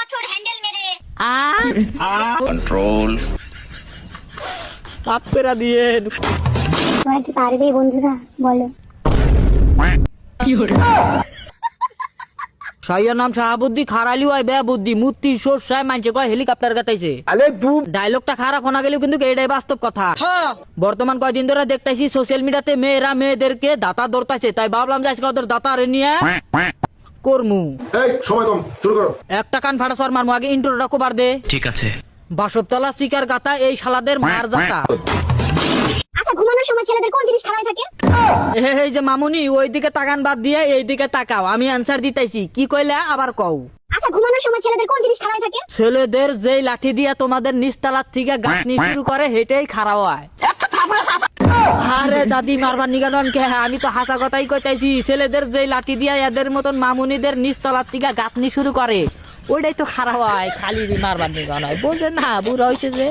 বছর হ্যান্ডেল মেরে कंट्रोल পাপ্পেরা দিয়ে তোমার কি পারবে বন্ধুরা বলো। শাইয়ার নাম শাহাবুদ্দি খারালি হয় বেয়া বুদ্ধি মূর্তি সরষায় মানছে কয় হেলিকপ্টার গাতাইছে আরে তুই ডায়লগটা খারাপ শোনা গেলেও কিন্তু এটাই বাস্তব কথা। বর্তমান কয়দিন ধরে দেখতেছি সোশ্যাল মিডিয়াতে মেয়েরা মেয়েদেরকে দাতা দৌড়তাছে, তাই ভাবলাম যে আজকে ওদের দাতারে নিয়ে করমু। এই সময় কম, শুরু করো। একটা কান ফাটা সর মারমু, আগে ইন্ট্রোটা কবার দে। ठीक है বাসবতলা শিকার গাতা এই শালাদের মার জাতা। আচ্ছা ঘুমানোর সময় ছেলেদের কোন জিনিস খারাপ থাকে? এই যে মামুনি ওইদিকে তাকান বাদ দিয়ে এইদিকে তাকাও, আমি অ্যান্সার দিতেছি। কি কইলা আবার কও। আচ্ছা ঘুমানোর সময় ছেলেদের কোন জিনিস খারাপ থাকে? ছেলেদের যেই লাঠি দিয়া তোমাদের নিচতলার থেকে গাঁথনি শুরু করে হেটেই খারাপ হয়। আরে দাদি মারবার নিগালন কে, আমি তো হাসা কথাই কইতাইছি। ছেলেদের যেই লাঠি দিয়া এদের মতন মামুনিদের নিচতলার থেকে গাঁথনি শুরু করে ওইটাই তো খারাপ হয়, খালি মারবার নিগালন হয়। বোঝেন না বুড়া হয়েছে যে।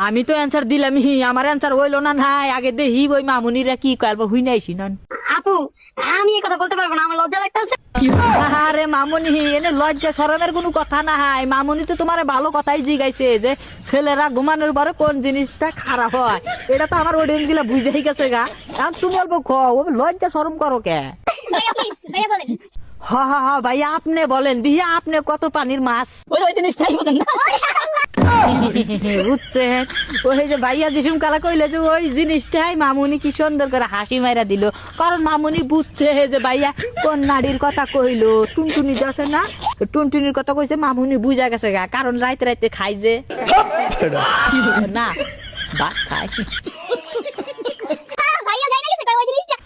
আমি তো অ্যান্সার দিলাম, আমার অ্যান্সার হইলো না। নাই আগে দেখি ওই মামুনিরা কি করবো হুই নাইছি না। আপু আমি এই কথা বলতে পারবো না, আমার লজ্জা লাগতেছে। আরে মামুনি এনে লজ্জা শরমের কোনো কথা না। হাই মামুনি তো তোমার ভালো কথাই জিগাইছে যে ছেলেরা ঘুমানোর পরে কোন জিনিসটা খারাপ হয়। এটা তো আমার অডিয়েন্স গুলা বুঝেই গেছে গা। আর তুমি অল্প কও লজ্জা শরম করো কে। ভাইয়া প্লিজ ভাইয়া বলেন। হ্যাঁ ভাইয়া আপনি বলেন দিয়ে, আপনি কত পানির মাছ ওই জিনিসটাই বলেন না। বুঝছেন? ওই যে ভাইয়া যিসুম কালা কইলে যে ওই জিনিসটাই মামুনি কি সুন্দর করে হাসি মাইরা দিল, কারণ মামুনি বুঝছে যে ভাইয়া কোন নারীর কথা কইলো। টুনটুনি যাচ্ছে না, টুনটুনির কথা কইছে মামুনি বুঝা গেছে গা, কারণ রাইতে রাইতে খাই যে না ভাত খাই। ভাইয়া যাই না গেছে কই ওই জিনিসটা?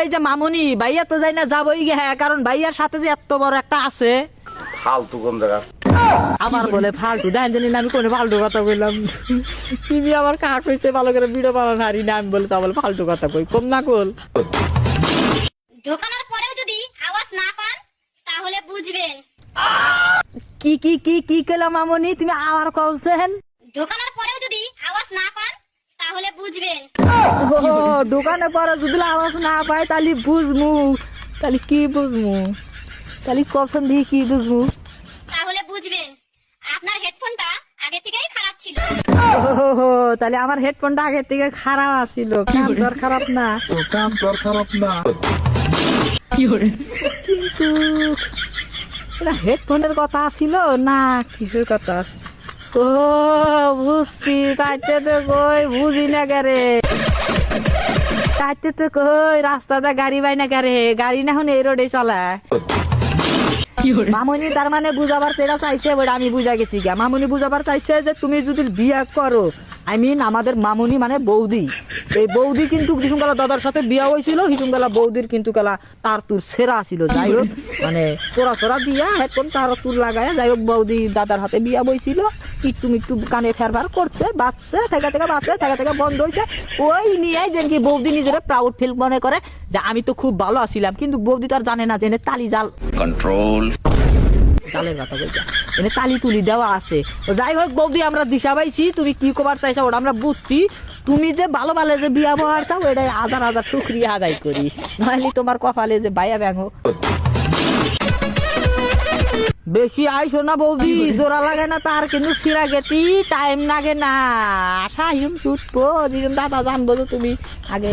এই যে মামুনি ভাইয়া তো যাই না যাবই গে, হ্যাঁ, কারণ ভাইয়ার সাথে যে এত বড় একটা আছে। ফালতু কম দেখা। আমার বলে ফালতু, দেন জানি না আমি কোনো ফালতু কথা কইলাম। তুমি আমার কাঠ হয়েছে ভালো করে ভিডিও বানানো হারি না, আমি বলে তা বলে ফালতু কথা কই, কম না কল। ঢোকানোর পরেও যদি আওয়াজ না পান তাহলে বুঝবেন। কি কি কি কি কইলাম মামুনি, তুমি আবার কওছেন? ঢোকানোর পরেও যদি আওয়াজ না পান তাহলে বুঝবেন। ও দোকানে পরে যদি আওয়াজ না পাই তাহলে বুঝমু। তাহলে কি বুঝমু? তাহলে কপশন দিয়ে কি বুঝমু? তাহলে বুঝবেন আপনার হেডফোনটা আগে থেকেই খারাপ ছিল। ও তাহলে আমার হেডফোনটা আগে থেকে খারাপ আছিল, কান তো আর খারাপ না। কাম তোর খারাপ না। কিন্তু এটা হেডফোনের কথা ছিল না কিসের কথা? ও বুঝছি, তাইতে তো কই বুঝি না গারে, তাইতে তো কই রাস্তাতে গাড়ি বাই না গারে, গাড়ি না এখন এই রোডে চলে। মামুনি তার মানে বুঝাবার চেষ্টা চাইছে, বলে আমি বুঝা গেছি গা। মামুনি বুঝাবার চাইছে যে তুমি যদি বিয়ে করো, আই মিন আমাদের মামুনি মানে বৌদি, এই বৌদি কিন্তু হিসুমকালা দাদার সাথে বিয়া হয়েছিল। হিসুমকালা বৌদির কিন্তু কালা তার তুর সেরা ছিল। যাই হোক মানে তোরা সোরা দিয়া হেডফোন তার তুর লাগায়, যাই হোক বৌদি দাদার হাতে বিয়া বইছিল। একটু একটু কানে ফেরবার করছে, বাচ্চা থেকে বাচ্চা থেকে বন্ধ হয়েছে। ওই নিয়ে যেন কি বৌদি নিজের প্রাউড ফিল মনে করে যে আমি তো খুব ভালো আছিলাম, কিন্তু বৌদি তো আর জানে না যে তালি জাল कंट्रोल জালের কথা বলছে, এনে তালি তুলি দেওয়া আছে। যাই হোক বৌদি আমরা দিশা পাইছি, তুমি কি কবার চাইছো ওটা আমরা বুঝছি। তুমি যে ভালো ভালো যে বিয়া বহার চাও এটাই হাজার হাজার শুক্রিয়া আদায় করি, নাহলে তোমার কপালে যে বাইয়া ব্যাঙ। বেশি আইসো না বৌদি, জোড়া লাগে না তার কিন্তু ফিরা গেতি টাইম লাগে না। আশা হিম ছুটবো, দাদা জানবো তো তুমি আগে।